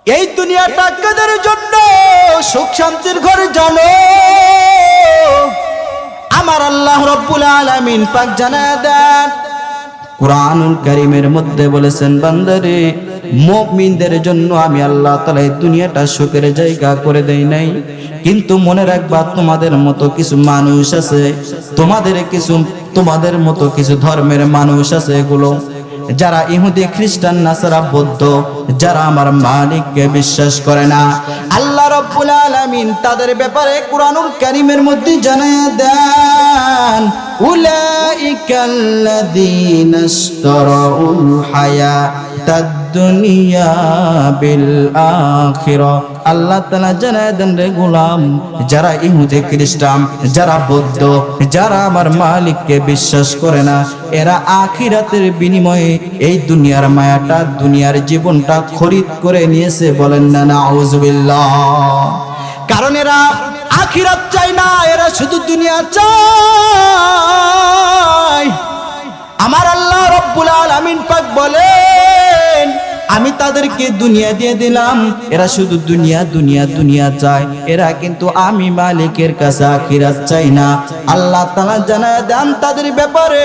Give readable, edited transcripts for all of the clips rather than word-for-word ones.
এই দুনিয়াটা কাদের জন্য? সুখ শান্তির ঘর জানো? আমার আল্লাহ রব্বুল আলামিন পাক জানায় দেন কুরআনুল কারীমের মধ্যে বলেছেন, বান্দারে মুমিনদের জন্য আমি আল্লাহ তাআলা এই দুনিয়াটা সুখের জায়গা করে দেই নাই। কিন্তু মনে রাখবা, তোমাদের মতো কিছু মানুষ আছে, তোমাদের মতো কিছু ধর্মের মানুষ আছে, এগুলো যারা ইহুদি, খ্রিস্টান, নাসারা, বৌদ্ধ, যারা আমার মালিককে বিশ্বাস করে না। আল্লাহ রাব্বুল আলামিন তাদের ব্যাপারে কুরআনুল কারীমের মধ্যে জানায়া দেন, উলাইকাল্লাযীনা ইশতারাউল হায়াতাদ দুনিয়া বিল আখিরাহ। আল্লাহ তাআলা জানায়া দেন, রে গোলাম, যারা ইহুদি, খ্রিস্টান, যারা বৌদ্ধ, যারা আমার মালিককে বিশ্বাস করে না, এরা আখিরাতের বিনিময়ে এই দুনিয়ার মায়াটা, দুনিয়ার জীবনটা খরিদ করে নিয়েছে। বলেন না নাউযুবিল্লাহ। কারণ এরা আখিরাত চায় না, এরা শুধু দুনিয়া চায়। আমার আল্লাহ রব্বুল আলামিন পাক বলেন, আমি তাদেরকে দুনিয়া দিয়ে দিলাম, এরা শুধু দুনিয়া দুনিয়া দুনিয়া চায়, এরা কিন্তু আমি মালিকের কাছে আখিরাত চাই না। আল্লাহ তাআলা জানায় দেন তাদের ব্যাপারে,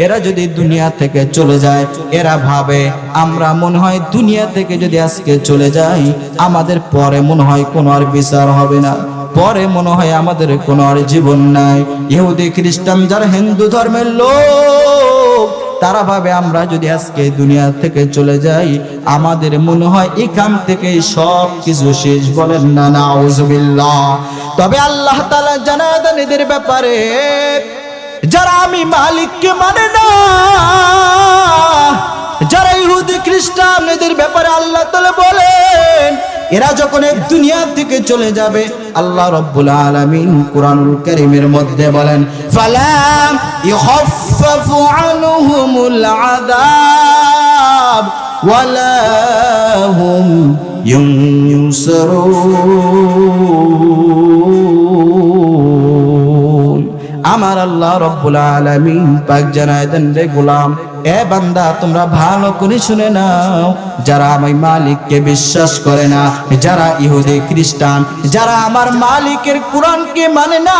এরা যদি দুনিয়া থেকে চলে যায়, এরা ভাবে আমরা মনে হয় দুনিয়া থেকে যদি আজকে চলে যাই, আমাদের পরে মনে হয় কোনো আর বিচার হবে না, পরে মনে হয় আমাদের কোনো আর জীবন নাই। ইহুদি, খ্রিস্টান, যারা হিন্দু ধর্মের লোক, তারা ভাবে আমরা যদি আজকে দুনিয়া থেকে চলে যাই, আমাদের মনে হয় এখান থেকে সব কিছু শেষ। বলেন না নাউযুবিল্লাহ। তবে আল্লাহ তাআলা জানায় দেন এদের ব্যাপারে, যারা আমি মালিককে মানে না, যারা ইহুদি, খ্রিস্টান, এদের ব্যাপারে আল্লাহ তাআলা বলেন, এরা যখন এই দুনিয়া থেকে চলে যাবে, আল্লাহ রাব্বুল আলামিন কুরআনুল কারীমের মধ্যে বলেন, ফালাম ইখাফফাফু আনহুমুল আযাব ওয়ালা হুম ইউনসারুন। আমার আল্লাহ রাব্বুল আলামিন পাক জানায় দেন, রে গোলাম, এ বান্দা, তোমরা ভালো করে শুনে নাও, যারা আমার মালিককে বিশ্বাস করে না, যারা ইহুদি, খ্রিস্টান, যারা আমার মালিকের কুরআনকে মানে না,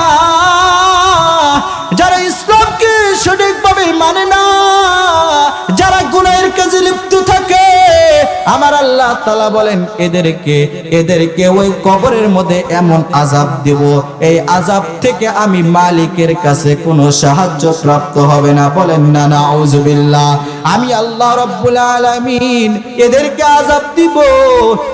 যারা ইসলামকে সঠিকভাবে মানে না, যারা গুনাহের কাজে লিপ্ত থাকে, আমার আল্লাহ তাআলা বলেন, এদেরকে ওই কবরের মধ্যে এমন আযাব দেব, এই আযাব থেকে আমি মালিকের কাছে কোনো সাহায্য প্রাপ্ত হবে না। বলেন না নাউযুবিল্লাহ। আমি আল্লাহ রাব্বুল আলামিন এদেরকে আযাব দিব,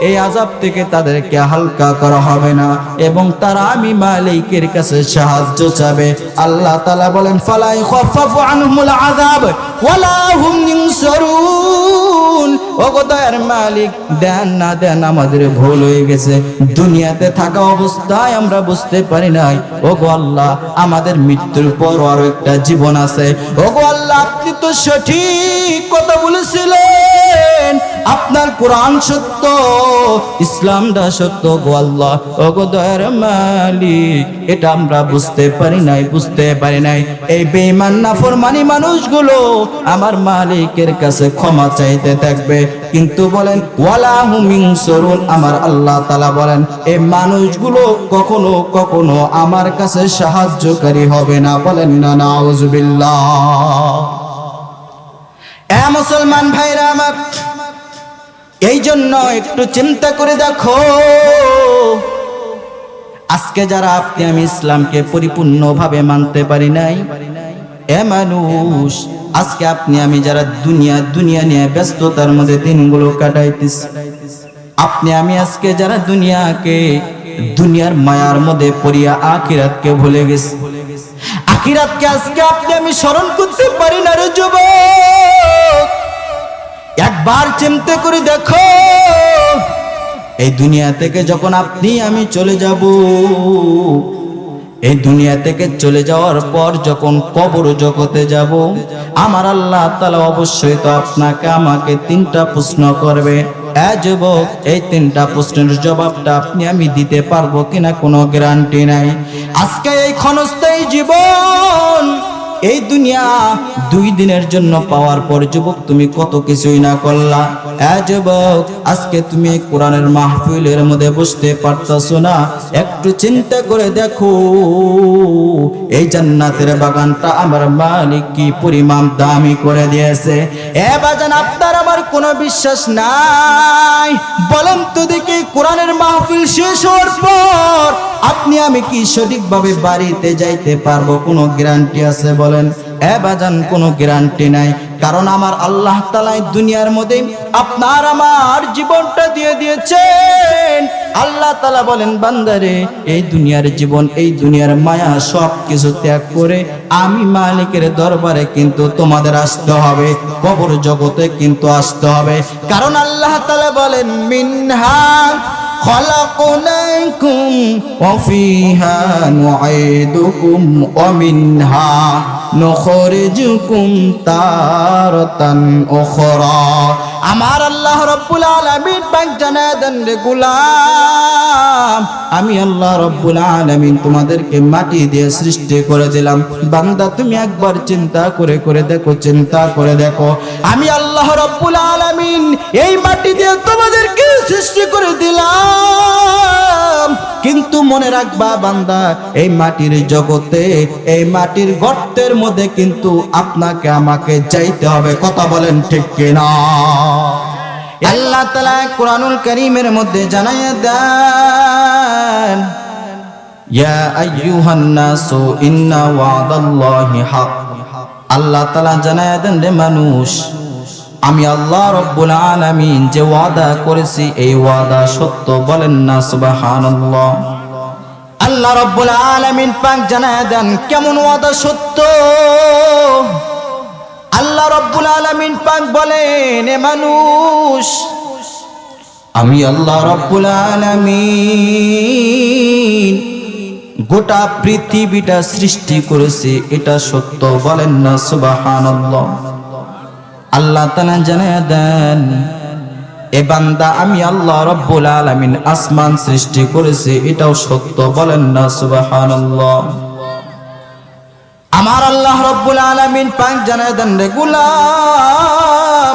এই আযাব থেকে তাদেরকে হালকা করা হবে না, এবং তারা আমি মালিকের কাছে সাহায্য চাবে। আল্লাহ তাআলা বলেন, ফালা ইখাফফাফু আনহুমুল আযাব ওয়ালা হুম ইউনসারুন। ওগো দয়ার মালিক, দেন না দেন, আমাদের ভুল হয়ে গেছে, দুনিয়াতে থাকা অবস্থায় আমরা বুঝতে পারি নাই। ওগো আল্লাহ, আমাদের মৃত্যুর পর আরো একটা জীবন আছে। ওগো আল্লাহ, আপনি তো সঠিক কথা বলেছিলেন, আপনার কোরআন সত্য, ইসলামটা সত্য। গো আল্লাহ, ওগো দয়ার মালিক, এটা আমরা বুঝতে পারি নাই। এই বেঈমান নাফরমানি মানুষগুলো আমার মালিকের কাছে ক্ষমা চাইতে থাকবে, কিন্তু বলেন ওয়ালা হুম ইউনসারুন। আমার আল্লাহ তাআলা বলেন, এই মানুষগুলো কখনো কখনো আমার কাছে সাহায্যকারী হবে না। বলেন না নাউযুবিল্লাহ। এ মুসলমান ভাইরা আমার, এই জন্য একটু চিন্তা করে দেখো, আজকে যারা আপনি আমি ইসলামকে পরিপূর্ণভাবে মানতে পারি নাই, এ মানুষ, আজকে আপনি আমি যারা দুনিয়া নিয়ে ব্যস্ততার মধ্যে দিনগুলো কাটাইতেছি, আপনি আমি আজকে যারা দুনিয়ার মায়ার মধ্যে পড়িয়া আখিরাতকে ভুলে গেছি, আখিরাতকে আজকে আপনি আমি স্মরণ করতে পারি না। রে যুবক, একবার চিন্তা করে দেখো, এই দুনিয়া থেকে যখন আপনি আমি চলে যাব, এই দুনিয়া থেকে চলে যাওয়ার পর যখন কবর জগতে যাব, আমার আল্লাহ তাআলা অবশ্যই তো আপনাকে আমাকে 3টা প্রশ্ন করবে। এ যুবক, এই 3টা প্রশ্নের জবাবটা আপনি আমি দিতে পারবো কিনা কোনো গ্যারান্টি নাই। আজকে এই ক্ষণস্থায়ী জীবন, এই দুনিয়া 2 দিনের জন্য পাওয়ার পর যুবক তুমি কত কিছুই না করলা। যুবক আজকে তুমি কোরআনের মাহফিলের মধ্যে বসতে পারতাছো না, একটু চিন্তা করে দেখো এই জান্নাতের বাগানটা আমার মালিক কি পরিমাণ দামি করে দিয়েছে। বাজান আপনার আমার কোনো বিশ্বাস নাই? বলেন তো দেখি, কোরআনের মাহফিল শেষ হওয়ার পর আপনি আমি কি সঠিকভাবে বাড়িতে যাইতে পারবো? কোনো গ্যারান্টি আছে বলেন? বাজান কোনো গ্যারান্টি নাই। কারণ আমার আল্লাহ তাআলা দুনিয়ার মধ্যে আপনার আমার জীবনটা দিয়ে দিয়েছেন। আল্লাহ তাআলা বলেন, বান্দারে এই দুনিয়ার জীবন, এই দুনিয়ার মায়া সব কিছু ত্যাগ করে আমি মালিকের দরবারে কিন্তু তোমাদের আসতে হবে, কবর জগতে কিন্তু আসতে হবে। কারণ আল্লাহ তাআলা বলেন, মিনহা خلقناكم وفيها نعيدكم ومنها نخرجكم تارة أخرى। আমার আল্লাহ রব্বুল আলামিন পাক জানায় দেন রে গোলাম, আমি আল্লাহ রব্বুল আলামিন তোমাদেরকে মাটি দিয়ে সৃষ্টি করে দিলাম। বান্দা তুমি একবার চিন্তা করে দেখো, চিন্তা করে দেখো, আমি আল্লাহ রব্বুল আলামিন এই মাটি দিয়ে তোমাদেরকে সৃষ্টি করে দিলাম। কিন্তু মনে রাখবা বান্দা, এই মাটির জগতে, এই মাটির গর্তের মধ্যে কিন্তু আপনাকে আমাকে যাইতে হবে। কথা বলেন ঠিক কিনা? আল্লাহ তাআলা কোরআনুল কারীমের মধ্যে জানায়া দেন, ইয়া আইয়ুহান নাসু ইন্না ওয়াদাল্লাহি হক। আল্লাহ তাআলা জানায়া দেন, রে মানুষ, আমি আল্লাহ রব্বুল আলামিন যে ওয়াদা করেছি এই ওয়াদা সত্য। বলেন না সুবহানাল্লাহ। আল্লাহ রব্বুল আলামিন পাক জানায় দেন কেমন ওয়াদা সত্য। আল্লাহ রব্বুল আলামিন পাক বলেন, এ মানুষ, আমি আল্লাহ রব্বুল আলামিন গোটা পৃথিবীটা সৃষ্টি করেছি, এটা সত্য। বলেন না সুবহানাল্লাহ। আল্লাহ তাআলা জানায় দেন, এ বান্দা, আমি আল্লাহ রব্বুল আলামিন আসমান সৃষ্টি করেছি, এটাও সত্য। বলেন না সুবহানাল্লাহ। আমার আল্লাহ রব্বুল আলামিন পাক জানায় দেন, রে গোলাম,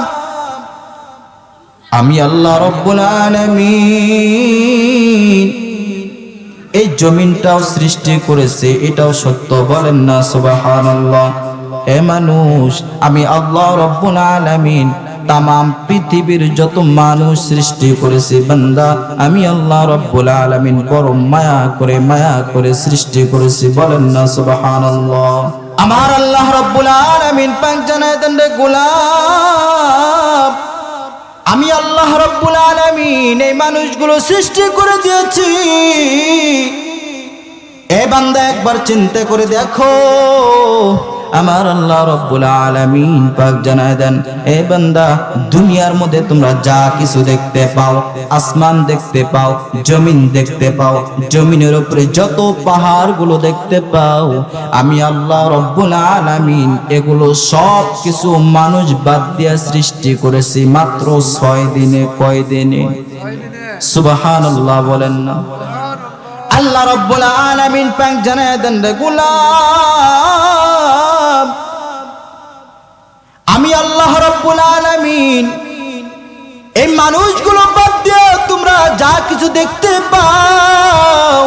আমি আল্লাহ রব্বুল আলামিন এই জমিনটাও সৃষ্টি করেছি, এটাও সত্য। বলেন না সুবহানাল্লাহ। হে মানুষ, আমি আল্লাহ রব্বুল আলামিন তামাম পৃথিবীর যত মানুষ সৃষ্টি করেছি, বান্দা, আমি আল্লাহ রব্বুল আলামিন বড় মায়া করে সৃষ্টি করেছি। বলেন না সুবহানাল্লাহ। আমার আল্লাহ রব্বুল আলামিন পাক জানায় দেন, রে গোলাম, আমি আল্লাহ রব্বুল আলামিন এই মানুষগুলো সৃষ্টি করে দিয়েছি। এ বান্দা, একবার চিন্তা করে দেখো, আমার আল্লাহ রব্বুল আলামিন পাক জানায় দেন, এ বান্দা, দুনিয়ার মধ্যে তোমরা যা কিছু দেখতে পাও, আসমান দেখতে পাও, জমিন দেখতে পাও, জমিনের উপরে যত পাহাড়গুলো দেখতে পাও, আমি আল্লাহ রব্বুল আলামিন এগুলো সব কিছু মানুষ বাদ দিয়ে সৃষ্টি করেছি মাত্র 6 দিনে। কয় দিনে? সুবহানাল্লাহ বলেন না। আল্লাহ রব্বুল আলামিন পাক জানায় দেন, রে গোলাম, আমি আল্লাহ রব্বুল আলামিন এই মানুষগুলো বাদ দিয়ে তোমরা যা কিছু দেখতে পাও,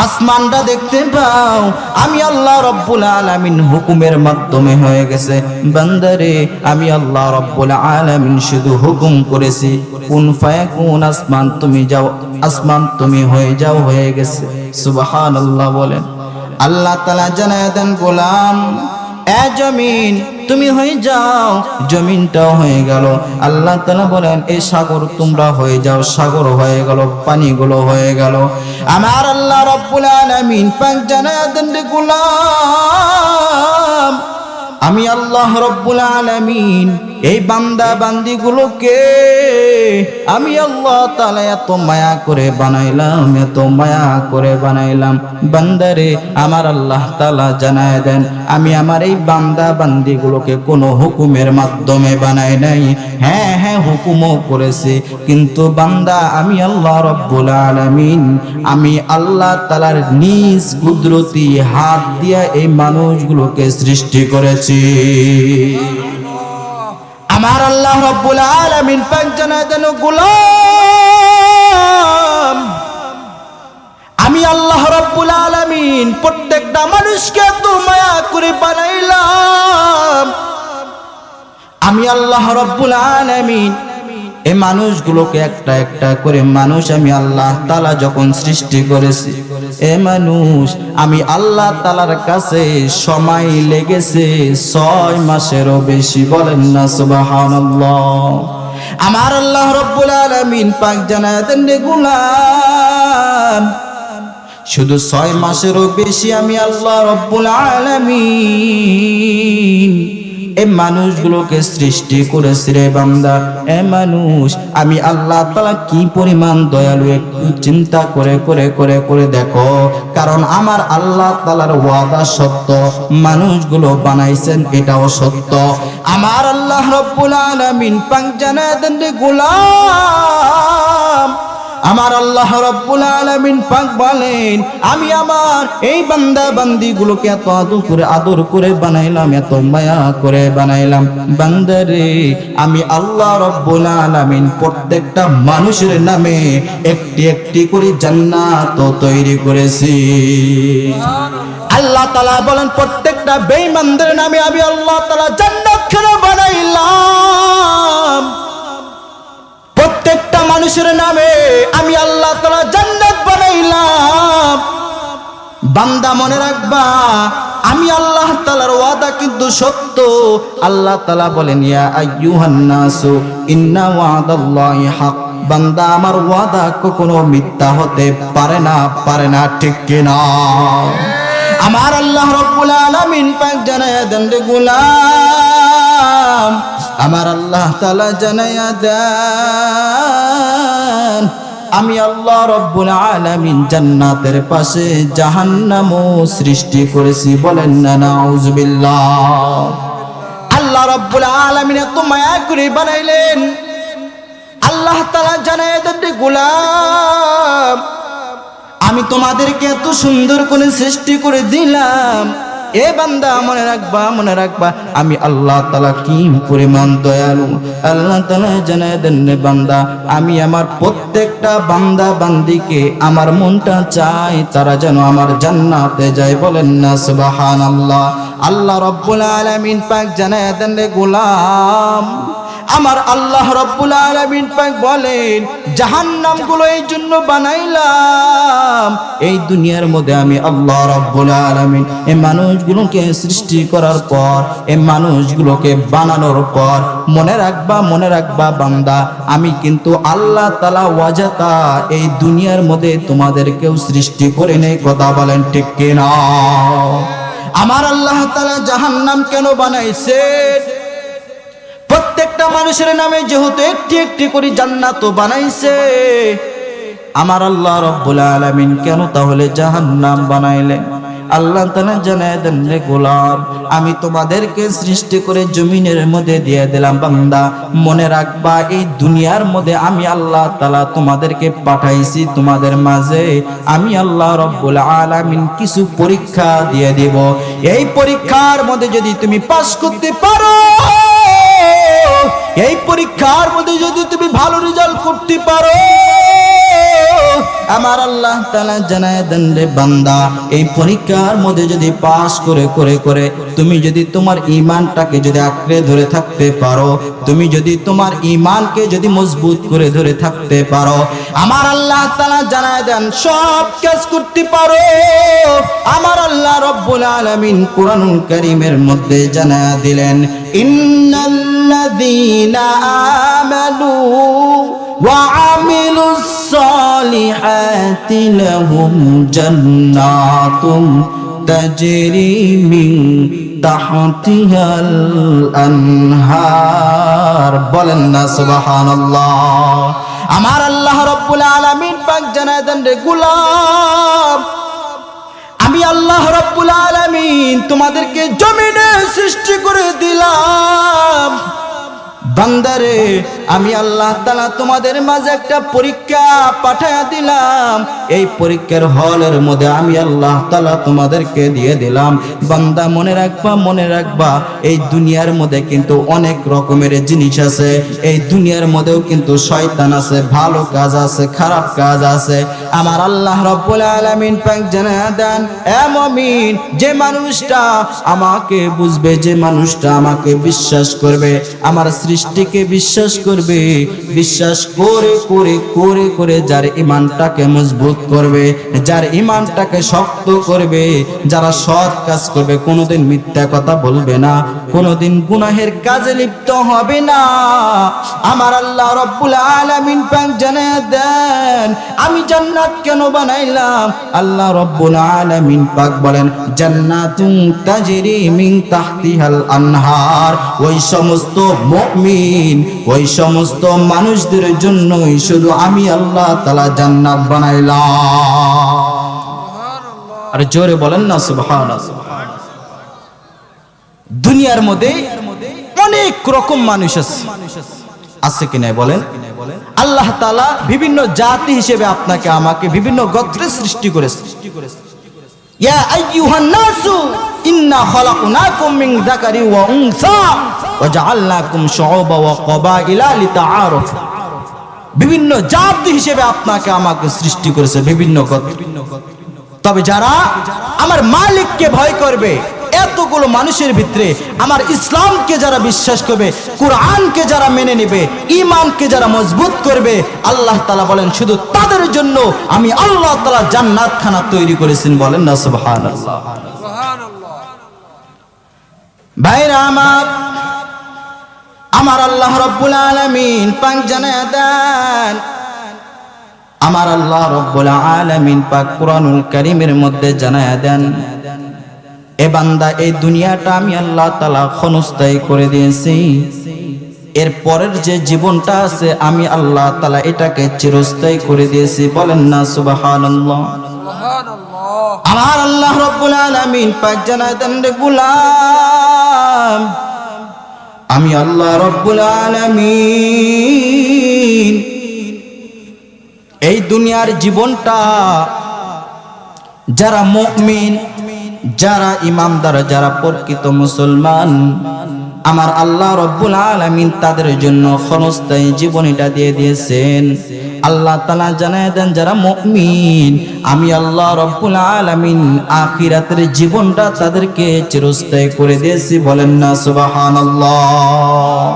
আসমানটা দেখতে পাও, আমি আল্লাহ রব্বুল আলামিন হুকুমের মাধ্যমে হয়ে গেছে। বান্দারে, আমি আল্লাহ রব্বুল আলামিন শুধু হুকুম করেছি, কুন ফায়াকুন, আসমান তুমি যাও, আসমান তুমি হয়ে যাও, হয়ে গেছে। সুবহানাল্লাহ বলেন। আল্লাহ তাআলা জানায় দেন, গোলাম, এ জমিন তুমি হয়ে যাও, জমিনটাও হয়ে গেল। আল্লাহ তাআলা বলেন, এই সাগর তোমরা হয়ে যাও, সাগর হয়ে গেল, পানিগুলো হয়ে গেল। আমার আল্লাহ রব্বুল আলামিন পাক জানায় দেন, রে গোলাম, আমি আল্লাহ রব্বুল আলামিন এই বান্দা বান্দিগুলোকে আমি আল্লাহ তাআলা এত মায়া করে বানাইলাম বান্দারে আমার আল্লাহ তাআলা জানায় দেন আমি আমার এই বান্দা বান্দিগুলোকে কোনো হুকুমের মাধ্যমে বানাই নাই। হ্যাঁ হুকুমও করেছে, কিন্তু বান্দা আমি আল্লাহ রব্বুল আলামিন আমি আল্লাহ তাআলার নিজ কুদরতি হাত দিয়ে এই মানুষগুলোকে সৃষ্টি করেছি। আমার আল্লাহ রব্বুল আলামিন পাক জানায় দেন গোলাম আমি আল্লাহ রব্বুল আলামিন প্রত্যেকটা মানুষকে এত মায়া করে বানাইলাম। আমি আল্লাহ রব্বুল আলামিন এই মানুষগুলোকে একটা একটা করে মানুষ আমি আল্লাহ তাআলা যখন সৃষ্টি করেছি এ মানুষ আমি আল্লাহ তাআলার কাছে সময় লেগেছে 6 মাসেরও বেশি। বলেন না সুবহানাল্লাহ। আমার আল্লাহ রব্বুল আলামিন পাক জানায় দেন রে গোলাম শুধু 6 মাসেরও বেশি আমি আল্লাহ রব্বুল আলামিন এই মানুষগুলোকে সৃষ্টি করেছি রে বান্দা। এ মানুষ আমি আল্লাহ তাআলা কি পরিমাণ দয়ালু একটু চিন্তা করে দেখো, কারণ আমার আল্লাহ তাআলার ওয়াদা সত্য, মানুষগুলো বানাইছেন এটাও সত্য। আমার আল্লাহ রব্বুল আলামিন পাক জানায় দেন রে গোলাম আমার আল্লাহ রব্বুল আলামিন পাক বলেন আমি আমার এই বান্দা বান্দিগুলোকে এত আদর করে বানাইলাম, এত মায়া করে বানাইলাম। বান্দারে আমি আল্লাহ রব্বুল আলামিন প্রত্যেকটা মানুষের নামে একটি একটি করে জান্নাত তৈরি করেছি। আল্লাহ তাআলা বলেন প্রত্যেকটা বেঈমানদের নামে আমি আল্লাহ তাআলা জান্নাত কেন বানাইলাম। প্রত্যেকটা মানুষের নামে আমি আল্লাহ তাআলা জান্নাত বানাইলাম। বান্দা মনে রাখবা আমি আল্লাহ তাআলার ওয়াদা কিন্তু সত্য। আল্লাহ তাআলা বলেন ইয়া আইয়ুহান নাসু ইন্না ওয়াদাল্লাহি হক। বান্দা আমার ওয়াদা কখনো মিথ্যা হতে পারে না ঠিক কিনা? আমার আল্লাহ রব্বুল আলামিন পাক জানায়া দেন রে গোলাম আমার আল্লাহ তাআলা জানায়া দেন আমি আল্লাহ রব্বুল আলামিন জান্নাতের পাশে জাহান্নামও সৃষ্টি করেছি। বলেন না নাউজুবিল্লাহ। আল্লাহ রব্বুল আলামিন এত মায়া করে বানাইলেন। আল্লাহ তাআলা জানায়া দেন রে গোলাম আমি তোমাদেরকে এত সুন্দর করে সৃষ্টি করে দিলাম। এ বান্দা মনে রাখবা আমি আল্লাহ তাআলা কি পরিমাণ দয়ালু। আল্লাহ তাআলা জানায় দেন রে বান্দা আমি আমার প্রত্যেকটা বান্দা বান্দিকে আমার মনটা চাই তারা যেন আমার জান্নাতে যায়। বলেন না সুবহানাল্লাহ। আল্লাহ রব্বুল আলামিন পাক জানায় দেন রে গোলাম আমার আল্লাহ রব্বুল আলামিন পাক বলেন জাহান্নামগুলো এই জন্য বানাইলাম এই দুনিয়ার মধ্যে আমি আল্লাহ রব্বুল আলামিন এই মানুষগুলোকে সৃষ্টি করার পর এই মানুষগুলোকে বানানোর পর মনে রাখবা বান্দা আমি কিন্তু আল্লাহ তাআলা ওয়াজাতা এই দুনিয়ার মধ্যে তোমাদেরকেও সৃষ্টি করে নেই। কথা বলেন ঠিক কিনা? আমার আল্লাহ তাআলা জাহান্নাম কেন বানাইছেন? প্রত্যেকটা মানুষের নামে যেহেতু একটি একটি করে জান্নাত বানাইছে আমার আল্লাহ রব্বুল আলামিন কেন তাহলে জাহান্নাম বানাইলেন? আল্লাহ তাআলা জানায় দেন রে গোলাম আমি তোমাদেরকে সৃষ্টি করে জমিনের মধ্যে দিয়ে দিলাম। বান্দা মনে রাখবা এই দুনিয়ার মধ্যে আমি আল্লাহ তাআলা তোমাদেরকে পাঠাইছি তোমাদের মাঝে আমি আল্লাহ রব্বুল আলামিন কিছু পরীক্ষা দিয়ে দিব। এই পরীক্ষার মধ্যে যদি তুমি পাস করতে পারো, এই পরীক্ষার মধ্যে যদি তুমি ভালো রেজাল্ট করতে পারো আমার আল্লাহ তাআলা জানায় দেন রে বান্দা এই পরীক্ষার মধ্যে যদি পাস করে তুমি যদি তোমার ঈমানটাকে যদি আঁকড়ে ধরে থাকতে পারো, তুমি যদি তোমার ঈমানকে যদি মজবুত করে ধরে থাকতে পারো আমার আল্লাহ তাআলা জানায় দেন সব কাজ করতে পারো। আমার আল্লাহ রব্বুল আলামিন কুরআনুল কারীমের মধ্যে জানায় দিলেন ইন্নাল্লাযীনা আমানু وعملوا الصالحات لهم جنات تجري من তাহতিহাল আনহার। বলেন না সুবহানাল্লাহ। আমার আল্লাহ রাব্বুল আলামিন পাক জানায় দেন, রে গোলাম, আমি আল্লাহ রাব্বুল আলামিন তোমাদেরকে জমিনে সৃষ্টি করে দিলাম। বান্দারে, আমি আল্লাহ তাআলা তোমাদের মাঝে একটা পরীক্ষা পাঠায়া দিলাম। এই পরীক্ষার হলের মধ্যে আমি আল্লাহ তাআলা তোমাদেরকে দিয়ে দিলাম। বান্দা, মনে রাখবা, মনে রাখবা, এই দুনিয়ার মধ্যে কিন্তু অনেক রকমের জিনিস আছে। এই দুনিয়ার মধ্যেও কিন্তু শয়তান আছে, ভালো কাজ আছে, খারাপ কাজ আছে। আমার আল্লাহ রাব্বুল আলামিন পাক জানায়া দেন, এ মুমিন, যে মানুষটা আমাকে বুঝবে, যে মানুষটা আমাকে বিশ্বাস করবে, আমার সৃষ্টিকে বিশ্বাস করবে, বিশ্বাস করে করে করে করে যার ঈমানটাকে মজবুত করবে, যার ঈমানটাকে শক্ত করবে, যারা সৎ কাজ করবে, কোনোদিন মিথ্যা কথা বলবে না, কোনোদিন গুনাহের কাজে লিপ্ত হবে না, আমার আল্লাহ রাব্বুল আলামিন পাক জানায়া দেন, আমি জান্নাত কেন বানাইলাম? আল্লাহ রাব্বুল আলামিন পাক বলেন, জান্নাতুন তাজরি মিন তাহতিহাল আনহার। ওই সমস্ত মুমিন, ওই সমস্ত মানুষদের জন্যই শুধু আমি আল্লাহ তাআলা জান্নাত বানাইলাম। আর জোরে বলেন না সুবহানাল্লাহ। দুনিয়ার মধ্যে অনেক রকম মানুষ আছে কি নাই বলেন? আল্লাহ তাআলা বিভিন্ন জাতি হিসেবে আপনাকে আমাকে বিভিন্ন গোত্রে সৃষ্টি করেছে। ইয়া আইয়ুহান নাসু ইন্না খালাকনাকুম মিন যাকারি ওয়া উনসা ওয়া জাআলনাকুম শুউবা ওয়া ক্বাবাইলা লিতাআরাফু। বিভিন্ন জাতি হিসেবে আপনাকে আমাকে সৃষ্টি করেছে, বিভিন্ন গোত্র। তবে যারা আমার মালিককে ভয় করবে, এতগুলো মানুষের ভিতরে আমার ইসলামকে যারা বিশ্বাস করবে, কোরআনকে যারা মেনে নেবে, ঈমানকে যারা মজবুত করবে, আল্লাহ তাআলা বলেন শুধু তাদের জন্য আমি আল্লাহ তাআলা জান্নাত খানা তৈরি করেছেন। বলেন না সুবহানাল্লাহ। ভাইরা আমার আল্লাহ রাব্বুল আলামিন পাক জানায়া দেন, আমার আল্লাহ রাব্বুল আলামিন পাক কুরআনুল কারীমের মধ্যে জানায়া দেন, এ বান্দা, এই দুনিয়াটা আমি আল্লাহ তাআলা ক্ষণস্থায়ী করে দিয়েছি। এর পরের যে জীবনটা আছে আমি আল্লাহ তাআলা এটাকে চিরস্থায়ী করে দিয়েছি। বলেন না সুবহানাল্লাহ। আমার আল্লাহ রাব্বুল আলামিন পাক জানায় দেন, রে গোলাম, আমি আল্লাহ রাব্বুল আলামিন এই দুনিয়ার জীবনটা যারা মুমিন, যারা ইমানদার, যারা প্রকৃত মুসলমান, আমার আল্লাহ রাব্বুল আলামিন তাদের জন্য ক্ষণস্থায়ী জীবনীটা দিয়ে দিয়েছেন। আল্লাহ তাআলা জানায় দেন, যারা মুমিন, আমি আল্লাহ রাব্বুল আলামিন আখিরাতের জীবনটা তাদেরকে চিরস্থায়ী করে দিয়েছি। বলেন না সুবহানাল্লাহ।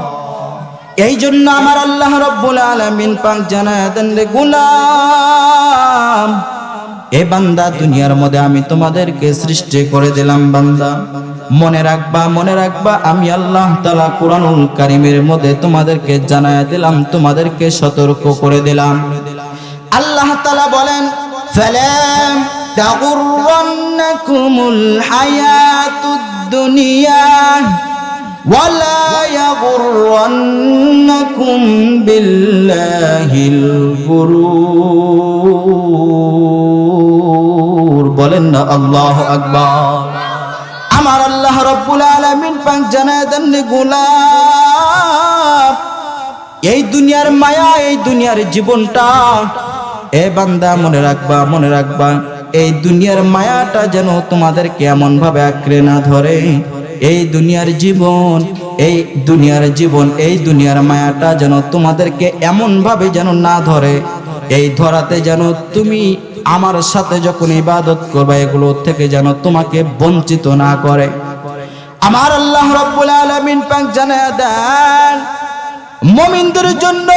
এই জন্য আমার আল্লাহ রাব্বুল আলামিন পাক জানায় দেন, রে গোলাম, এ বান্দা, দুনিয়ার মধ্যে আমি তোমাদেরকে সৃষ্টি করে দিলাম। বান্দা, মনে রাখবা, মনে রাখবা, আমি আল্লাহ তাআলা কুরআনুল কারীমের মধ্যে তোমাদেরকে জানায়া দিলাম, তোমাদেরকে সতর্ক করে দিলাম। আল্লাহ তাআলা বলেন, ফালাম তাগুররান্নাকুমুল হায়াতুদ দুনিয়া ওয়ালা ইয়াগুররান্নাকুম বিল্লাহিল গুরুর। বলেন না আল্লাহু আকবার। আমার আল্লাহ রাব্বুল আলামিন পাক জানায় দেন, গোলাম, এই দুনিয়ার মায়া, এই দুনিয়ার জীবনটা, এ বান্দা, মনে রাখবা, মনে রাখবা, এই দুনিয়ার মায়াটা যেন তোমাদেরকে এমন ভাবে আঁকড়ে না ধরে। এই দুনিয়ার জীবন, এই দুনিয়ার জীবন, এই দুনিয়ার মায়াটা যেন তোমাদেরকে এমন ভাবে যেন না ধরে। এই ধরাতে যেন তুমি আমার সাথে যখন ইবাদত করবে, এগুলো থেকে যেন তোমাকে বঞ্চিত না করে। আমার আল্লাহ রাব্বুল আলামিন পাক জানায়া দেন, মুমিনদের জন্য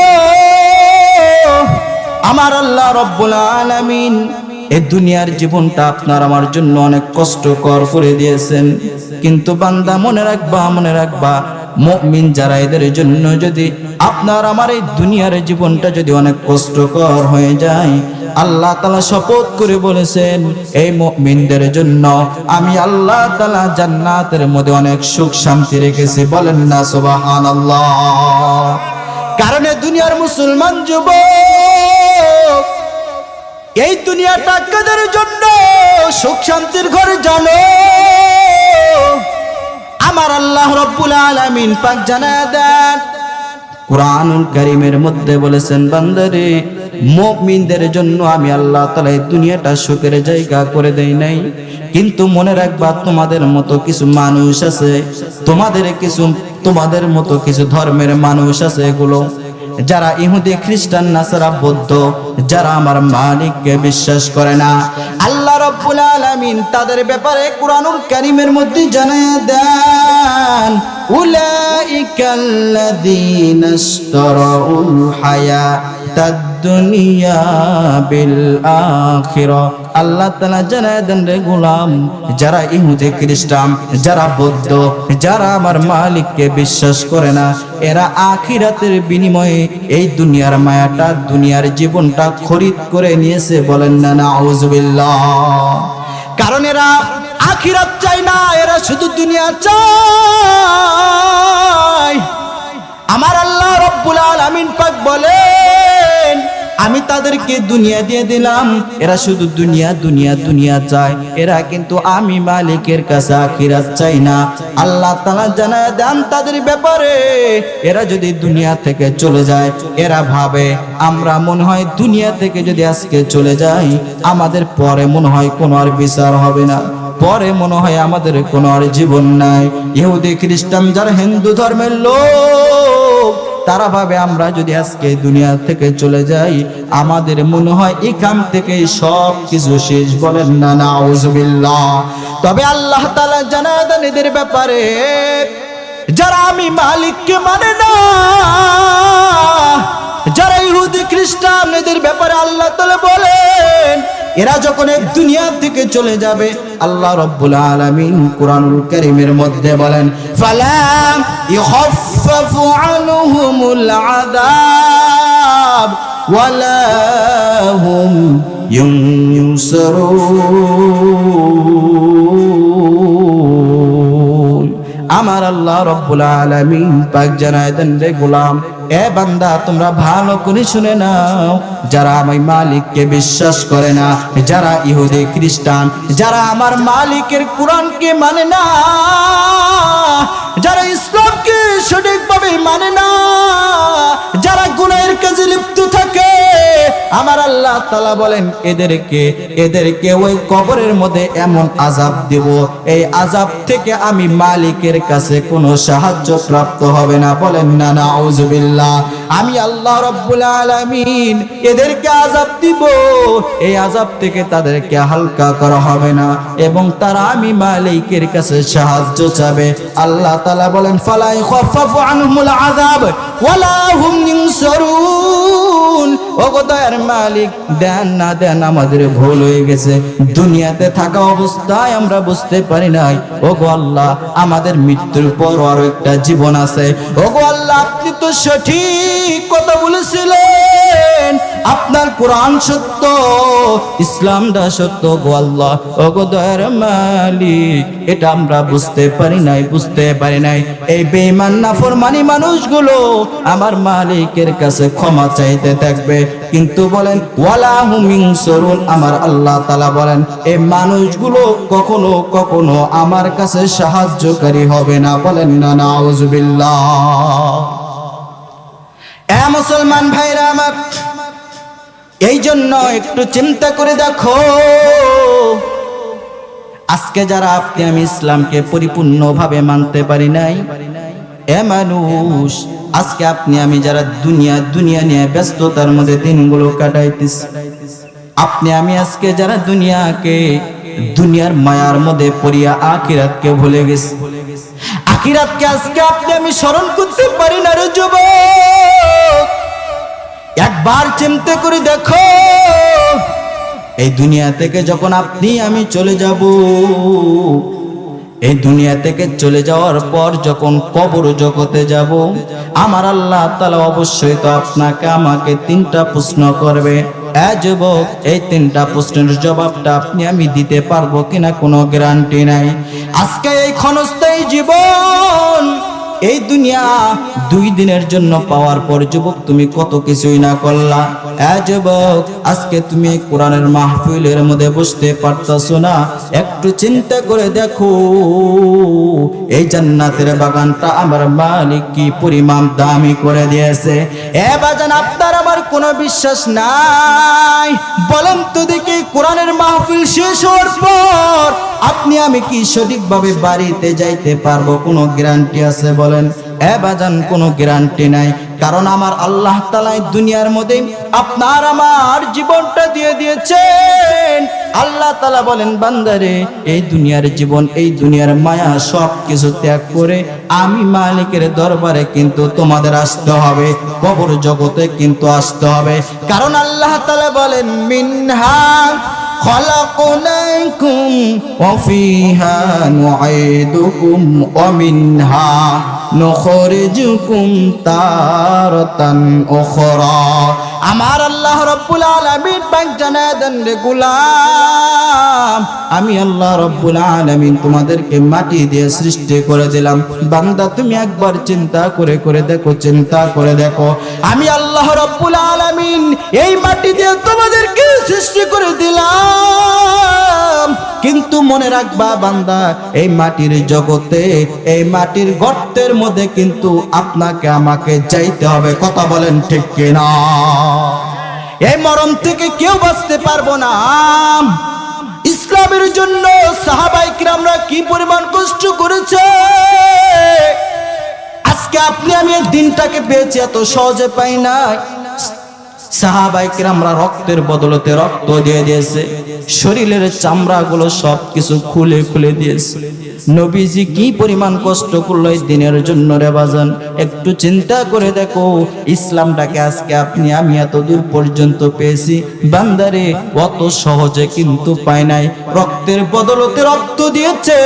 আমার আল্লাহ রাব্বুল আলামিন এই দুনিয়ার জীবনটা আপনার আমার জন্য অনেক কষ্টকর করে দিয়েছেন। কিন্তু বান্দা, মনে রাখবা, মনে রাখবা, মুমিন যারা, এদের জন্য যদি আপনার আমার এই দুনিয়ার জীবনটা যদি অনেক কষ্টকর হয়ে যায়, আল্লাহ তাআলা শপথ করে বলেছেন এই মুমিনদের জন্য আমি আল্লাহ তাআলা জান্নাতের মধ্যে অনেক সুখ শান্তি রেখেছি। বলেন না সুবহানাল্লাহ। কারণ দুনিয়ার মুসলমান যুবক, এই দুনিয়াটা কাদের জন্য সুখ শান্তির ঘর জানো? আমার আল্লাহ রাব্বুল আলামিন পাক জানায় দেন কুরআনুল কারীমের মধ্যে বলেছেন, বান্দারে মুমিনদের জন্য আমি আল্লাহ তাআলা এই দুনিয়াটা সুখের জায়গা করে দেই নাই। কিন্তু মনে রাখবা, তোমাদের মতো কিছু মানুষ আছে, তোমাদের মতো কিছু ধর্মের মানুষ আছে, এগুলো যারা ইহুদি খ্রিস্টান নাসারা বৌদ্ধ, যারা আমার মালিককে বিশ্বাস করে না। আল্লাহ রাব্বুল আলামিন তাদের ব্যাপারে কুরআনুল কারীমের মধ্যে জানায়া দেন, উলাইকাল্লাযীনা ইশতারাউল হায়াতাদ দুনিয়া বিল আখিরাহ। আল্লাহ তাআলা জানায়া দেন, রে গোলাম, যারা ইহুদি খ্রিস্টান, যারা বৌদ্ধ, যারা আমার মালিককে বিশ্বাস করে না, এরা আখিরাতের বিনিময়ে এই দুনিয়ার মায়াটা, দুনিয়ার জীবনটা খরিদ করে নিয়েছে। বলেন না নাউযুবিল্লাহ। কারণ এরা আখিরাত চায় না, এরা শুধু দুনিয়া চায়। আমার আল্লাহ রাব্বুল আলামিন পাক বলেন, আমি তাদেরকে দুনিয়া দিয়ে দিলাম, এরা শুধু দুনিয়া দুনিয়া দুনিয়া চায়, এরা কিন্তু আমি মালিকের কাছে আখিরাত চাই না। আল্লাহ তাআলা জানায় দেন তাদের ব্যাপারে, এরা যদি দুনিয়া থেকে চলে যায়, এরা ভাবে আমরা মনে হয় দুনিয়া থেকে যদি আজকে চলে যাই, আমাদের পরে মনে হয় কোনো আর বিচার হবে না, পরে মনে হয় আমাদের কোনো আর জীবন নাই। ইহুদি খ্রিস্টান যারা হিন্দু ধর্মের লোক, তারা ভাবে আমরা যদি আজকে দুনিয়া থেকে চলে যাই, আমাদের মনে হয় এখান থেকে সব কিছু শেষ। বলেন না নাউযুবিল্লাহ। তবে আল্লাহ তাআলা জানায় দেন এদের ব্যাপারে, যারা আমি মালিককে মানে না, যারা ইহুদি খ্রিস্টান, এদের ব্যাপারে আল্লাহ তাআলা বলেন, এরা যখন এই দুনিয়া থেকে চলে যাবে, আল্লাহ রাব্বুল আলামিন কুরআনুল কারীমের মধ্যে বলেন, ফালা ইখাফফাফু আনহুমুল আযাব ওয়ালা হুম ইউনসারুন। আমার আল্লাহ রাব্বুল আলামিন পাক জানায় দেন, রে গোলাম, এ বান্দা, তোমরা ভালো করে শুনে নাও, যারা আমার মালিককে বিশ্বাস করে না, যারা ইহুদি খ্রিস্টান, যারা আমার মালিকের কুরআনকে মানে না, যারা ইসলামকে সঠিকভাবে মানে না, যারা গুনাহের কাজে লিপ্ত থাকে, আমার আল্লাহ তাআলা বলেন এদেরকে ওই কবরের মধ্যে এমন আযাব দেব, এই আযাব থেকে আমি মালিকের কাছে কোনো সাহায্য প্রাপ্ত হবে না। বলেন না নাউযুবিল্লাহ। আমি আল্লাহ রাব্বুল আলামিন এদেরকে আযাব দিব, এই আযাব থেকে তাদেরকে হালকা করা হবে না, এবং তারা আমি মালিকের কাছে সাহায্য চাবে। আল্লাহ তাআলা বলেন, ফালা ইখাফফাফু আনহুমুল আযাব ওয়ালা হুম ইউনসারুন। ওগো দয়ার মালিক, দেন না দেন, আমাদের ভুল হয়ে গেছে, দুনিয়াতে থাকা অবস্থায় আমরা বুঝতে পারি নাই। ওগো আল্লাহ, আমাদের মৃত্যুর পর আরো একটা জীবন আছে। ওগো আল্লাহ, আপনি তো সঠিক কথা বলেছিলেন, আপনার কোরআন সত্য, ইসলামটা সত্য। গো আল্লাহ, ওগো দয়ার মালিক, এটা আমরা বুঝতে পারি নাই। এই বেঈমান নাফরমানি মানুষগুলো আমার মালিকের কাছে ক্ষমা চাইতে থাকবে, কিন্তু বলেন ওয়ালা হুম ইনসারুন। আমার আল্লাহ তাআলা বলেন, এই মানুষগুলো কখনো কখনো আমার কাছে সাহায্যকারী হবে না। বলেন না নাউযুবিল্লাহ। এ মুসলমান ভাইরা আমার, এই জন্য একটু চিন্তা করে দেখো, আজকে যারা আপনি আমি ইসলামকে পরিপূর্ণভাবে মানতে পারি নাই, এ মানুষ, আজকে আপনি আমি যারা দুনিয়া নিয়ে ব্যস্ততার মধ্যে দিনগুলো কাটাইতেছি, আপনি আমি আজকে যারা দুনিয়ার মায়ার মধ্যে পড়িয়া আখিরাতকে ভুলে গেছি, আখিরাতকে আজকে আপনি আমি স্মরণ করতে পারি না। রে যুবক, একবার চিন্তা করে দেখো, এই দুনিয়া থেকে যখন আপনি আমি চলে যাব, এই দুনিয়া থেকে চলে যাওয়ার পর যখন কবর জগতে যাব, আমার আল্লাহ তাআলা অবশ্যই তো আপনাকে আমাকে তিনটা প্রশ্ন করবে। যুবক, এই 3টা প্রশ্নের জবাবটা আপনি আমি দিতে পারবো কিনা কোনো গ্যারান্টি নাই। আজকে এই ক্ষণস্থায়ী জীবন, এই দুনিয়া 2 দিনের জন্য পাওয়ার পর যুবক তুমি কত কিছুই না করলা। যুবক, আজকে তুমি কোরআনের মাহফিলের মধ্যে বসতে পারতাছো না, একটু চিন্তা করে দেখো এই জান্নাতের বাগানটা আমার মালিক কি পরিমাণ দামি করে দিয়েছে। বাজান, আপনার আমার কোনো বিশ্বাস নাই? বলেন তো দেখি, কোরআনের মাহফিল শেষ হওয়ার পর আপনি আমি কি সঠিকভাবে বাড়িতে যাইতে পারবো? কোনো গ্যারান্টি আছে বলেন? বাজান, কোনো গ্যারান্টি নাই। কারণ আমার আল্লাহ তাআলা দুনিয়ার মধ্যে আপনার আমার জীবনটা দিয়ে দিয়েছেন। আল্লাহ তাআলা বলেন, বান্দারে, এই দুনিয়ার জীবন, এই দুনিয়ার মায়া সব কিছু ত্যাগ করে আমি মালিকের দরবারে কিন্তু তোমাদের আসতে হবে, কবর জগতে কিন্তু আসতে হবে। কারণ আল্লাহ তাআলা বলেন, মিনহা خلقناكم وفيها نعيدكم ومنها نخرجكم تارة أخرى। আমার আল্লাহ রব্বুল আলামিন পাক জানায় দেন, রে গোলাম, আমি আল্লাহ রব্বুল আলামিন তোমাদেরকে মাটি দিয়ে সৃষ্টি করে দিলাম। বান্দা, তুমি একবার চিন্তা করে দেখো, চিন্তা করে দেখো, আমি আল্লাহ রব্বুল আলামিন এই মাটি দিয়ে তোমাদেরকে সৃষ্টি করে দিলাম। কিন্তু মনে রাখবা বান্দা, এই মাটির জগতে, এই মাটির গর্তের মধ্যে কিন্তু আপনাকে আমাকে যাইতে হবে। কথা বলেন ঠিক কিনা? এই মরণ থেকে কেউ বাঁচতে পারবো না। ইসলামের জন্য সাহাবায়ে কিরামরা কি পরিমাণ কষ্ট করেছে। আজকে আপনি আমি এই দিনটাকে পেয়েছি, এত সহজে পাই না। সাহাবায়ে কিরামরা রক্তের বদলতে রক্ত দিয়ে দিয়েছে, শরীরের চামড়াগুলো সব কিছু খুলে খুলে দিয়েছে। নবীজি কি পরিমাণ কষ্ট করলো এই দিনের জন্য রে বাজান, একটু চিন্তা করে দেখো। ইসলামটাকে আজকে আপনি আমি এত দূর পর্যন্ত পেয়েছি, বান্দারে অত সহজে কিন্তু পাই নাই। রক্তের বদলতে রক্ত দিয়েছে,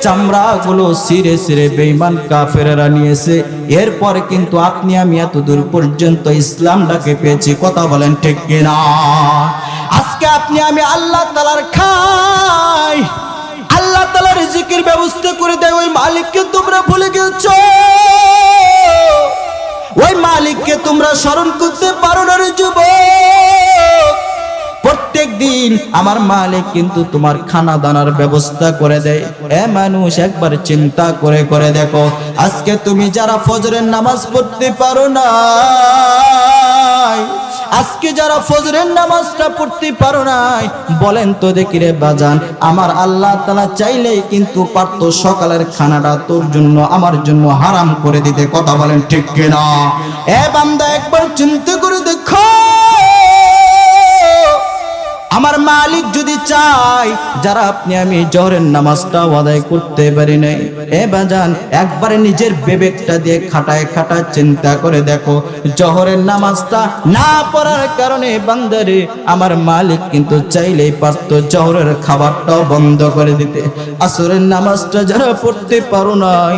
চামড়াগুলো ছিঁড়ে ছিঁড়ে বেঈমান কাফেররা নিয়েছে। এরপর কিন্তু আপনি আমি এত দূর পর্যন্ত ইসলামটাকে পেয়েছি। কথা বলেন ঠিক কিনা? আজকে আপনি আমি আল্লাহ তাআলার খাই, আল্লাহ তাআলার রিজিকের ব্যবস্থা করে দেয়, ওই মালিককে তোমরা ভুলে গেছো। ওই মালিককে তোমরা স্মরণ করতে পারো না রে যুবক। প্রত্যেক দিন আমার মালিক কিন্তু তোমার খানা দানার ব্যবস্থা করে দেয়। মানুষ, একবার চিন্তা করে দেখো, আজকে তুমি যারা ফজরের নামাজ পড়তে পারো না, আজকে যারা ফজরের নামাজটা পড়তে পারো নাই, বলেন তো দেখি রে বাজান, আমার আল্লাহ তাআলা চাইলেই কিন্তু পারতো সকালের খানাটা তোর জন্য আমার জন্য হারাম করে দিতে। কথা বলেন ঠিক কিনা? বান্দা, একবার চিন্তা করে দেখো, আমার মালিক যদি চাই, যারা আপনি আমি জোহরের নামাজটা আদায় করতে পারি নাই, বাজান একবারে নিজের বিবেকটা দিয়ে খাটায় চিন্তা করে দেখো, জোহরের নামাজটা না পড়ার কারণে বান্দারে আমার মালিক কিন্তু চাইলেই পারতো জোহরের খাবারটাও বন্ধ করে দিতে। আসরের নামাজটা যারা পড়তে পারো নাই,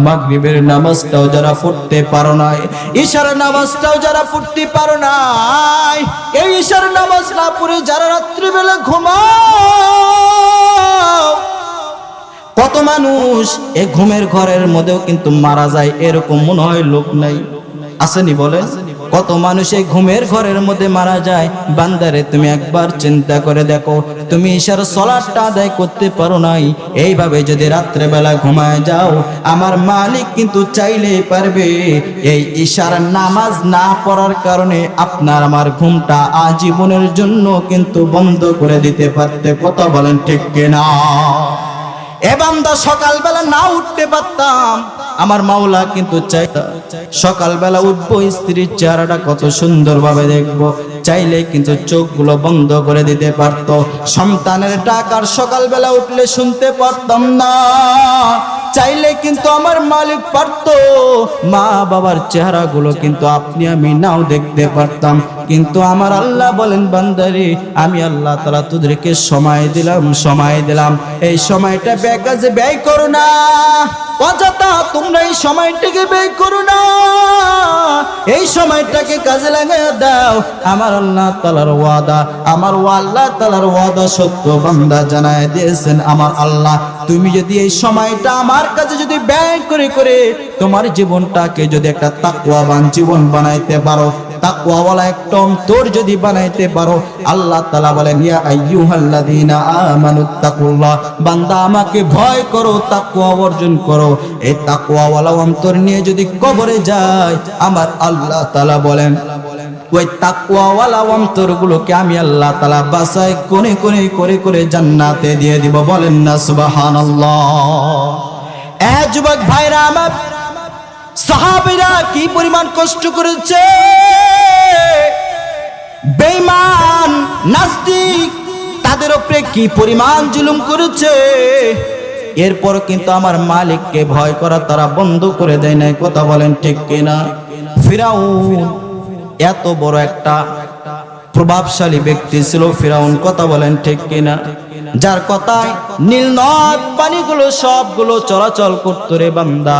মাগরিবের নামাজটাও যারা পড়তে পারো নাই, ইশার নামাজটাও যারা পড়তে পারো নাই, এই ইশার নামাজ না পড়ে যারা রাত্রিবেলা ঘুমাও, কত মানুষ এই ঘুমের ঘরের মধ্যেও কিন্তু মারা যায়, এরকম মনে হয় লোক নাই? আসেনি বলেন? কত মানুষ এই ঘুমের ঘরের মধ্যে মারা যায়। বান্দারে, তুমি একবার চিন্তা করে দেখো, তুমি ঈশার সালাতটা আদায় করতে পারো নাই, এইভাবে যদি রাত্রে বেলা ঘুমায় যাও, আমার মালিক কিন্তু চাইলেই পারবে এই ঈশার নামাজ না পড়ার কারণে আপনার আমার ঘুমটা আজীবনের জন্য কিন্তু বন্ধ করে দিতে পারতে। কথা বলেন ঠিক কিনা? বান্দা, সকালবেলা না উঠতে পারতাম, আমার মাওলা কিন্তু চাইতা সকালবেলা উঠবো, স্ত্রীর চেহারাটা কত সুন্দর ভাবে দেখবো, চাইলে কিন্তু চোখগুলো বন্ধ করে দিতে পারতো। সন্তানের ডাক আর সকালবেলা উঠলে শুনতে পারতাম না, চাইলে কিন্তু আমার মালিক পারতো। মা বাবার চেহারাগুলো কিন্তু আপনি আমি নাও দেখতে পারতাম, কিন্তু আমার আল্লাহ বলেন, বান্দারে, আমি আল্লাহ তাআলা তোদেরকে সময় দিলাম, এই সময়টা বেকাজে ব্যয় করো না। ও অযথা তোমরা এই সময়টাকে ব্যয় করো না, এই সময়টাকে কাজে লাগায় দাও। আমার আল্লাহ তাআলার ওয়াদা, আমার আল্লাহ তাআলার ওয়াদা সত্য বান্দা জানায় দিয়েছেন। আমার আল্লাহ, তুমি যদি এই সময়টা আমার কাছে যদি ব্যয় করে করে তোমার জীবনটাকে যদি একটা তাকওয়াবান জীবন বানাইতে পারো, তাকওয়াওয়ালা একটা অন্তর যদি বানাইতে পারো, আল্লাহ তাআলা বলেন ইয়া আইয়ুহাল্লাযীনা আমানুত্তাকুল্লাহ, বান্দা আমাকে ভয় করো, তাকওয়া অর্জন করো। এই তাকওয়াওয়ালা অন্তর নিয়ে যদি কবরে যায়, আমার আল্লাহ তাআলা বলেন ওই তাকওয়াওয়ালা অন্তরগুলোকে আমি আল্লাহ তাআলা বাছাই কোণে কোণে করে করে জান্নাতে দিয়ে দিব। বলেন না সুবহানাল্লাহ। এ যুবক ভাইরা আমার, সাহাবীরা কি পরিমাণ কষ্ট করেছে, বেঈমান নাস্তিক তাদের উপরে কি পরিমাণ জুলুম করেছে, এরপর কিন্তু আমার মালিককে ভয় করা তারা বন্ধ করে দেয় নাই। কথা বলেন ঠিক কিনা? ফিরাউন এত বড় একটা প্রভাবশালী ব্যক্তি ছিল ফিরাউন, কথা বলেন ঠিক কিনা? যার কথায় নীল নদ পানিগুলো সবগুলো চলাচল করতো রে বান্দা।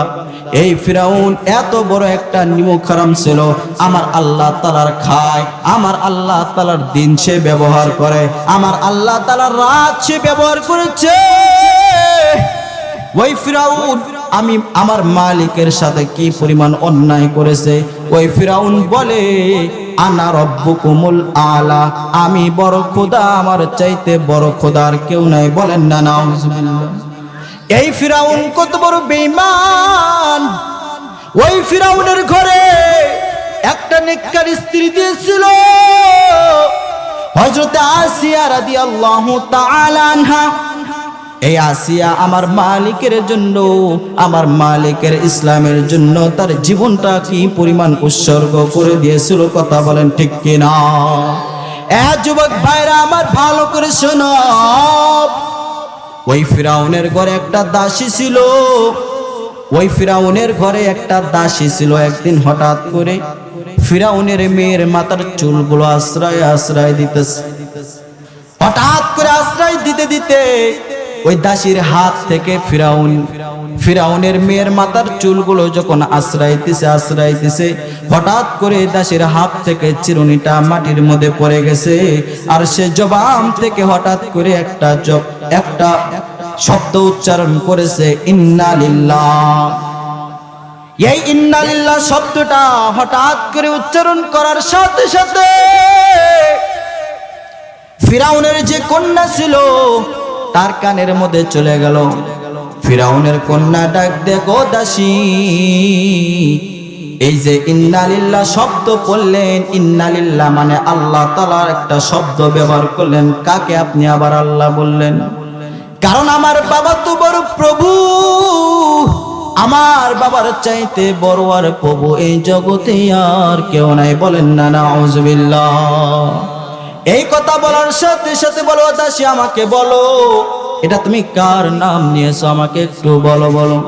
এই ফিরাউন এত বড় একটা নিমুখ হারাম ছিল, আমার আল্লাহ তাআলার খায়, আমার আল্লাহ তাআলার দিন সে ব্যবহার করে, আমার আল্লাহ তাআলার রাত সে ব্যবহার করেছে। ওই ফিরাউন আমি আমার মালিকের সাথে কি পরিমাণ অন্যায় করেছে। ওই ফিরাউন বলে আনা রব্বুকুমুল আলা, আমি বড় খোদা, আমার চাইতে বড় খোদা আর কেউ নাই। বলেন না নাউজুবিল্লাহ। এই ফিরাউন কত বড় বেঈমান। ওই ফিরাউনের ঘরে একটা নেককার স্ত্রী দিয়েছিল, হযরত আসিয়া রাদিয়াল্লাহু তাআলা আনহা। এই আসিয়া আমার মালিকের জন্য, আমার মালিকের ইসলামের জন্য তার জীবনটা কি পরিমাণ উৎসর্গ করে দিয়েছিল। কথা বলেন ঠিক কিনা? এ যুবক ভাইরা আমার, ভালো করে শোনো। ওই ফিরাউনের ঘরে একটা দাসী ছিল, ওই ফিরাউনের ঘরে একটা দাসী ছিল। একদিন হঠাৎ করে ফিরাউনের মেয়ের মাথার চুলগুলো আশ্রয় আশ্রয় দিতেছে। হঠাৎ করে আশ্রয় দিতে দিতে ওই দাসীর হাত থেকে ফিরাউনের মেয়ের মাথার চুলগুলো যখন আশ্রাইতেছে, হঠাৎ করে দাসীর হাত থেকে চিরুনিটা মাটির মধ্যে পড়ে গেছে। আর সে জবান থেকে হঠাৎ করে একটা শব্দ উচ্চারণ করেছে, ইন্না লিল্লাহ। এই ইন্না লিল্লাহ শব্দটা হঠাৎ করে উচ্চারণ করার সাথে সাথে ফিরাউনের যে কন্যা ছিল তার কানের মধ্যে চলে গেল। ফিরাউনের কন্যা ডাক দেখো দাসী, এই যে ইন্না লিল্লাহ শব্দ বললেন, ইন্না লিল্লাহ মানে আল্লাহ তাআলার একটা শব্দ ব্যবহার করলেন, কাকে আপনি আবার আল্লাহ বললেন? কারণ আমার বাবা তো বড় প্রভু, আমার বাবার চাইতে বড় আর প্রভু এই জগতে আর কেউ নাই। বলেন না নাউজুবিল্লাহ। এই কথা বলার সাথে সাথে বলো, দাসী আমাকে বলো, এটা তুমি কার নাম নিয়েছো, আমাকে একটু বলো বলো।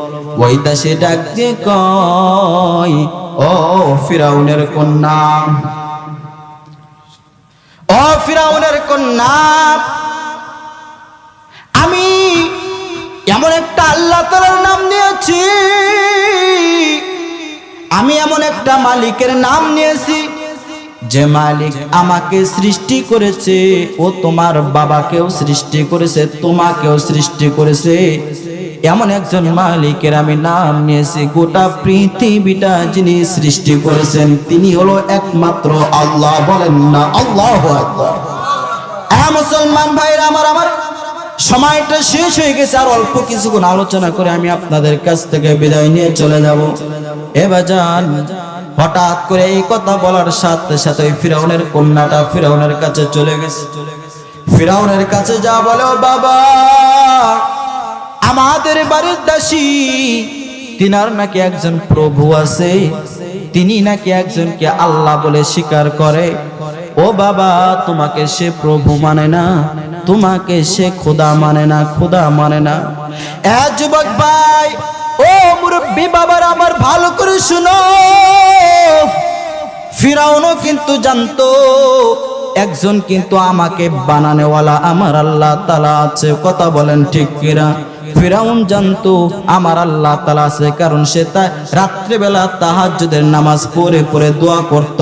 ওই দাসী ডাক দিয়ে কয়, ও ফিরাউনের কন্যা, ও ফিরাউনের কন্যা, আমি এমন একটা আল্লাহ তাআলার নাম নিয়েছি, আমি এমন একটা মালিকের নাম নিয়েছি যে মালিক আমাকে সৃষ্টি করেছে, ও তোমার বাবাকেও সৃষ্টি করেছে, তোমাকেও সৃষ্টি করেছে। এমন একজন মালিকের আমি নাম নিয়েছি, গোটা পৃথিবীটা যিনি সৃষ্টি করেছেন তিনি হলো একমাত্র আল্লাহ। বলেন না আল্লাহু আকবার। মুসলমান ভাইরা আমার সময়টা শেষ হয়ে গেছে, আর অল্প কিছুক্ষণ আলোচনা করে আমি আপনাদের কাছ থেকে বিদায় নিয়ে চলে যাব। এবার যান, হঠাৎ করে এই কথা বলার সাথে সাথে ফিরাউনের কন্যাটা ফিরাউনের কাছে চলে গেছে। ফিরাউনের কাছে যা বলে, বাবা আমাদের বাড়ির দাসী তিনার নাকি একজন প্রভু আছে, তিনি নাকি একজনকে আল্লাহ বলে স্বীকার করে। ও বাবা, তোমাকে সে প্রভু মানে না, তোমাকে সে খোদা মানে না, খোদা মানে না। এ যুবক ভাই, ও মুরব্বী বাবার আমার, ভালো করে শুনো। ফিরাউনও কিন্তু জানতো একজন কিন্তু আমাকে বানানেওয়ালা আমার আল্লাহ তাআলা আছে। কথা বলেন ঠিক কিনা? ফিরাউন জানতো আমার আল্লাহ তাআলা আছে, কারণ সে রাত্রেবেলা তাহাজ্জুদের নামাজ পড়ে পড়ে দোয়া করত,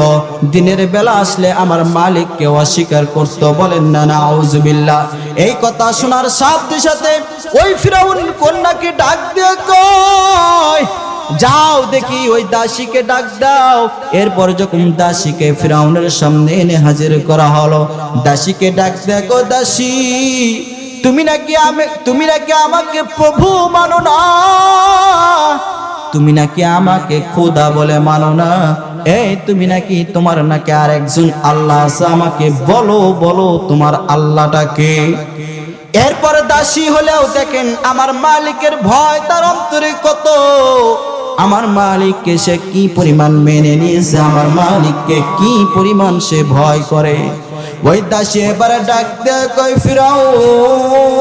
দিনের বেলা আসলে আমার মালিককে অস্বীকার করত। বলেন না নাউজুবিল্লাহ। এই কথা শোনার সাথে সাথে ওই ফিরাউন কন্যাকে ডাক দিয়ে কয়, যাও দেখি ওই দাসীকে ডাক দাও। এরপর যখন দাসীকে ফিরাউনের সামনে এনে হাজির করা হলো, দাসীকে ডাক দেখো, দাসী তুমি নাকি আমাকে প্রভু মানো না, তুমি নাকি আমাকে খোদা বলে মানো না, এই তুমি নাকি তোমার নাকি আর একজন আল্লাহ আছে, আমাকে বলো বলো তোমার আল্লাহটাকে। এরপর দাসী হলেও দেখেন আমার মালিকের ভয় তার অন্তরে কত, আমার মালিককে সে কি পরিমাণ মেনে নিয়েছে, আমার মালিককে কি পরিমাণ সে ভয় করে। ওই দাসী এবারে ডাক দেয়, কই ফিরাউন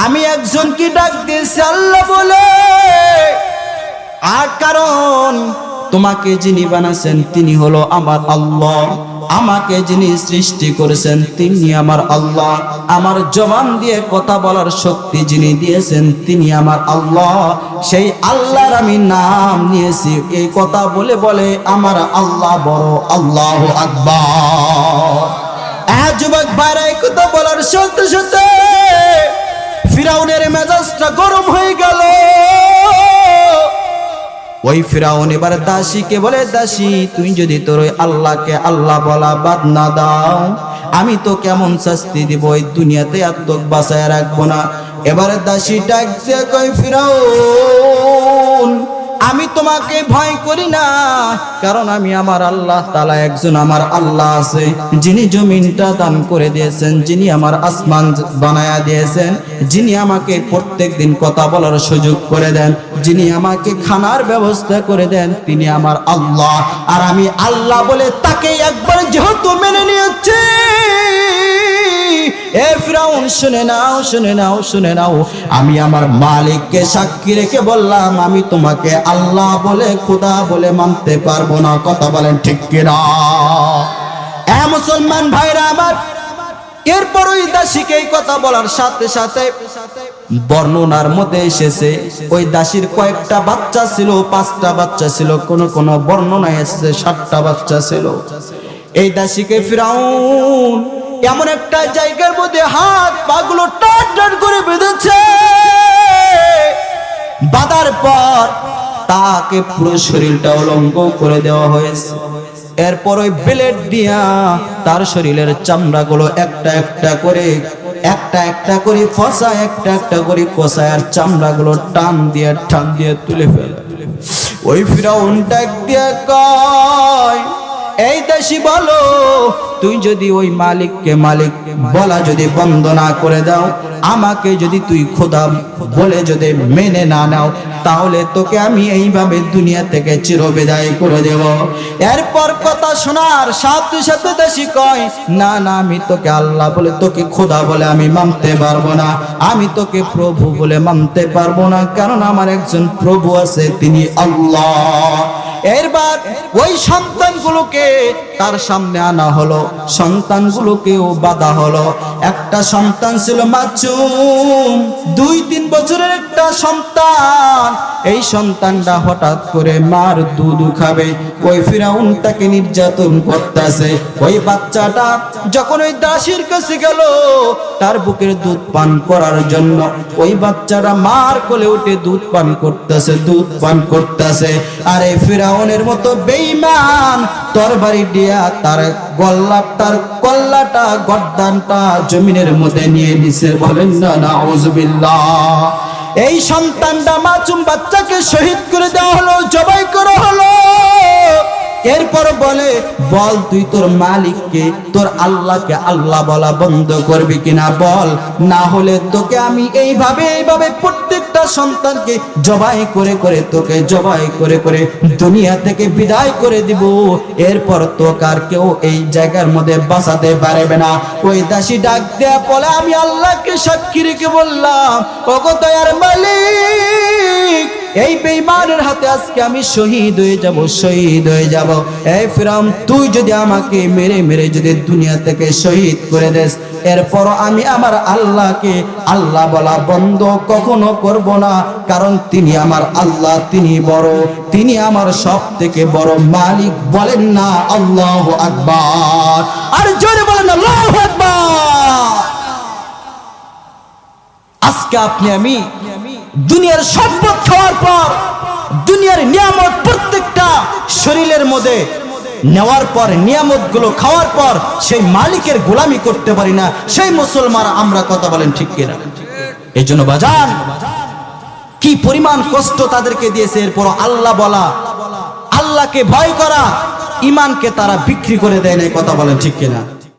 আমি একজন কি ডাক দিয়েছি আল্লাহ বলে, আর কারণ তোমাকে যিনি বানাচ্ছেন তিনি হলো আমার আল্লাহ, আমাকে যিনি সৃষ্টি করেছেন তিনি আমার আল্লাহ, আমার জবান দিয়ে কথা বলার শক্তি যিনি দিয়েছেন তিনি আমার আল্লাহ, সেই আল্লাহর আমি নাম নিয়েছি। এই কথা বলে বলে আমার আল্লাহ বড়, আল্লাহু আকবার। যুবক ভাইরা এই কথা বলার সাথে সাথে ফিরাউনের মেজাজটা গরম হয়ে গেল। ওই ফিরাউন এবার দাসীকে বলে, দাসী তুই যদি তোর ওই আল্লাহকে আল্লাহ বলা বাদ না দাও, আমি তো কেমন শাস্তি দিব, এই দুনিয়াতে আর তোকে বাঁচায় রাখবো না। এবারে দাসী ডাক দিয়ে কই ফিরাউন আমি তোমাকে ভয় করি না, কারণ আমি আমার আল্লাহ তাআলা একজন আমার আল্লাহ আছে, যিনি জমিনটা দান করে দিয়েছেন, যিনি আমার আসমান বানায়া দিয়েছেন, যিনি আমাকে প্রত্যেক দিন কথা বলার সুযোগ করে দেন, যিনি আমাকে খানার ব্যবস্থা করে দেন, তিনি আমার আল্লাহ। আর আমি আল্লাহ বলে তাকে একবার যেহেতু মেনে নিয়েছি, এ ফিরাউন শুনে নাও শুনে নাও শুনে নাও, আমি আমার মালিককে সাক্ষী রেখে বললাম আমি তোমাকে আল্লাহ বলে খোদা বলে মানতে পারবো না। কথা বলেন ঠিক কিনা? মুসলমান ভাইরা আমার, এরপর ওই দাসীকে এই কথা বলার সাথে সাথে বর্ণনার মধ্যে এসেছে ওই দাসীর কয়েকটা বাচ্চা ছিল, 5টা বাচ্চা ছিল, কোন কোন বর্ণনায় এসেছে 7টা বাচ্চা ছিল। এই দাসীকে ফিরাউন এমন একটা জায়গার মধ্যে হাত পাগুলো টান টান করে বেঁধেছে, বাঁধার পর তাকে পুরো শরীরটা উলঙ্গ করে দেওয়া হয়েছে। এরপর ওই ব্লেড দিয়া তার শরীরের চামড়াগুলো একটা একটা করে ফসায়, একটা একটা করে কষায়, আর চামড়াগুলো টান দিয়ে তুলে ফেলে। ওই ফিরাউন ডাক দিয়ে কয়, এই দাসী বলো, তুই যদি ওই মালিককে মালিক বলা যদি বন্ধ না করে দাও, আমাকে যদি তুই খোদা বলে যদি মেনে না নাও, তাহলে তোকে আমি এইভাবে দুনিয়া থেকে চিরবিদায় করে দেব। এরপর কথা শোনার সাথে সাথে দাসী কয়, না না আমি তোকে আল্লাহ বলে তোকে খোদা বলে আমি মানতে পারবো না, আমি তোকে প্রভু বলে মানতে পারবো না, কারণ আমার একজন প্রভু আছে তিনি আল্লাহ। এরবার ওই সন্তানগুলোকে তার সামনে আনা হলো, সন্তানগুলোকেও বাঁধা হলো। একটা সন্তান ছিল মাসুম, 2-3 বছরের একটা সন্তান। এই সন্তানটা হঠাৎ করে মার দুধ খাবে, ওই ফিরাউন তাকে নির্যাতন করতেছে। ওই বাচ্চাটা যখন ওই দাসীর কাছে গেল তার বুকের দুধ পান করার জন্য, ওই বাচ্চাটা মার কোলে উঠে দুধ পান করতেছে। আর এই ফিরাউনের মতো বেঈমান তরবারি দিয়া তার কল্লাটা গর্দানটা জমিনের মধ্যে নিয়ে নিছে। বলেন না নাউজুবিল্লাহ। এই সন্তানটা মাসুম বাচ্চাকে শহীদ করে দেওয়া হলো, জবাই করা হলো। এরপর বলে, বল তুই তোর মালিককে তোর আল্লাহকে আল্লাহ বলা বন্ধ করবি কিনা বল, না হলে তোকে আমি এইভাবে প্রত্যেকটা সন্তানকে জবাই করে দুনিয়া থেকে বিদায় করে দিব। এরপর তোকে আর কেউ এই জায়গার মধ্যে বাঁচাতে পারবে না। ওই দাসী ডাক দেয়া বলে, আমি আল্লাহকে সাক্ষী রেখে বললাম, ওগো দয়ার মালিক, এই বেঈমানের হাতে আজকে আমি শহীদ হয়ে যাব, শহীদ হয়ে যাব। এই ফিরাউন, তুই যদি আমাকে মেরে মেরে যদি দুনিয়া থেকে শহীদ করে দেস, এরপর আমি আমার আল্লাহকে আল্লাহ বলা বন্ধ কখনো করব না, কারণ তিনি আমার আল্লাহ, তিনি বড়, তিনি আমার সব থেকে বড় মালিক। বলেন না আল্লাহু আকবার, আর জোরে বলেন আল্লাহু আকবার। আজকে আপনি আমি দুনিয়ার সম্পদ খাওয়ার পর, দুনিয়ার নিয়ামত প্রত্যেকটা শরীরের মধ্যে নেওয়ার পর, নিয়ামত গুলো খাওয়ার পর সেই মালিকের গোলামি করতে পারি না, সেই মুসলমান আমরা। কথা বলেন ঠিক কিনা? এই জন্য বাজান, কি পরিমাণ কষ্ট তাদেরকে দিয়েছে। এরপর আল্লাহ বলা, আল্লাহকে ভয় করা, ইমানকে তারা বিক্রি করে দেয় না। কথা বলেন ঠিক কিনা?